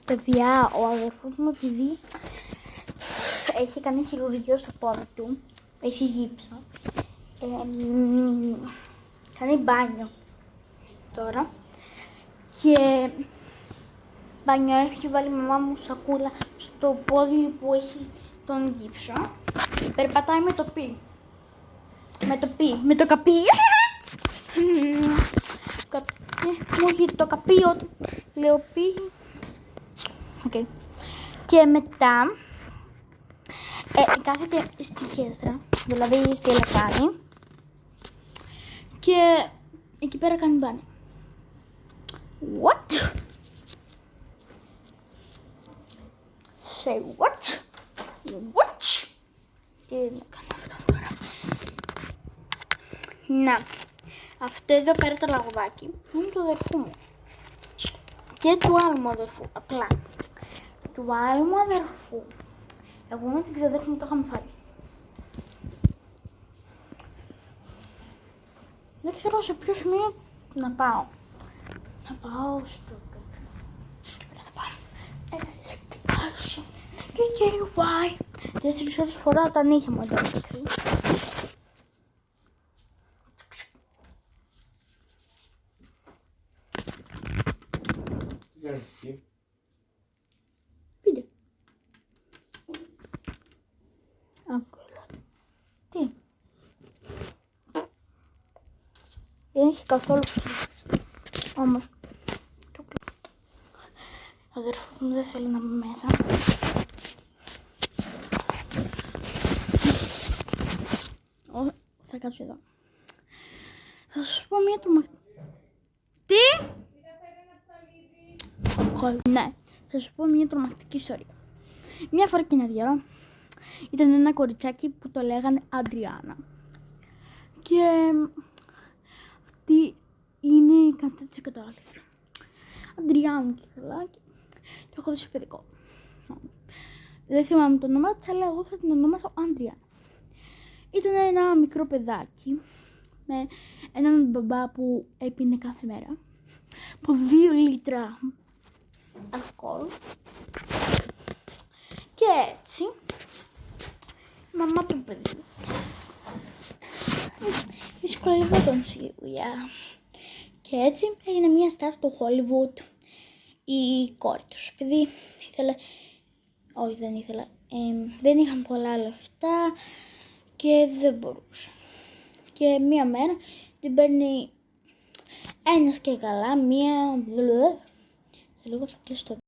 Παιδιά, ο αδερφός μου, επειδή έχει κάνει χειρουργείο στο πόδι του, έχει γύψο, κάνει μπάνιο τώρα και μπάνιο έχει βάλει η μαμά μου σακούλα στο πόδι που έχει τον γύψο. Περπατάει με το πι. Με το καπί. Μου έχει το καπί όταν λέω πι. Okay. Και μετά κάθεται στη χέστρα, δηλαδή στη λεκάνη, και εκεί πέρα κάνει μπάνιο. What? Say what? What? Τι να κάνω αυτό τώρα. Να, αυτό εδώ πέρα το λαγουδάκι είναι του αδερφού μου και του άλλου μου αδερφού, απλά του άλλου μου αδερφού εγώ με την ξαδέρφη μου το είχαμε φάει. Δεν ξέρω σε ποιο σημείο να πάω. Να πάω στο... Θα πάω. Και KY. 4 ώρες φορά τα νύχια μου εδώ, εντάξει. Τι κάνεις εκεί? Πείτε. Άγκολα. Τι. Δεν έχει καθόλου ψυχή. Όμως, ο αδερφός μου δεν θέλει να μπει μέσα. Θα κάτσω εδώ. Θα σας πω μια τρομακτική... Τι? Ναι, θα σας πω μια τρομακτική ιστορία. Μια φορά και ένα διάρο ήταν ένα κοριτσάκι που το λέγανε Αντριάννα. Και αυτή είναι 100% αλήθεια. Αντριάννα και καλά, το έχω δει σε παιδικό. Δεν θυμάμαι το όνομα της, αλλά εγώ θα την ονόμασα Αντριάννα. Ήταν ένα μικρό παιδάκι με έναν μπαμπά που έπινε κάθε μέρα από 2 λίτρα αλκοόλ. Και έτσι η μαμά του παιδιού δυσκολευόταν σίγουρα. Και έτσι έγινε μια στάρ στο Hollywood η κόρη τους. Επειδή ήθελε, όχι δεν ήθελα, δεν είχαν πολλά λεφτά και δεν μπορούσε. Και μία μέρα την παίρνει ένας και καλά, σε λίγο θα κλείσω το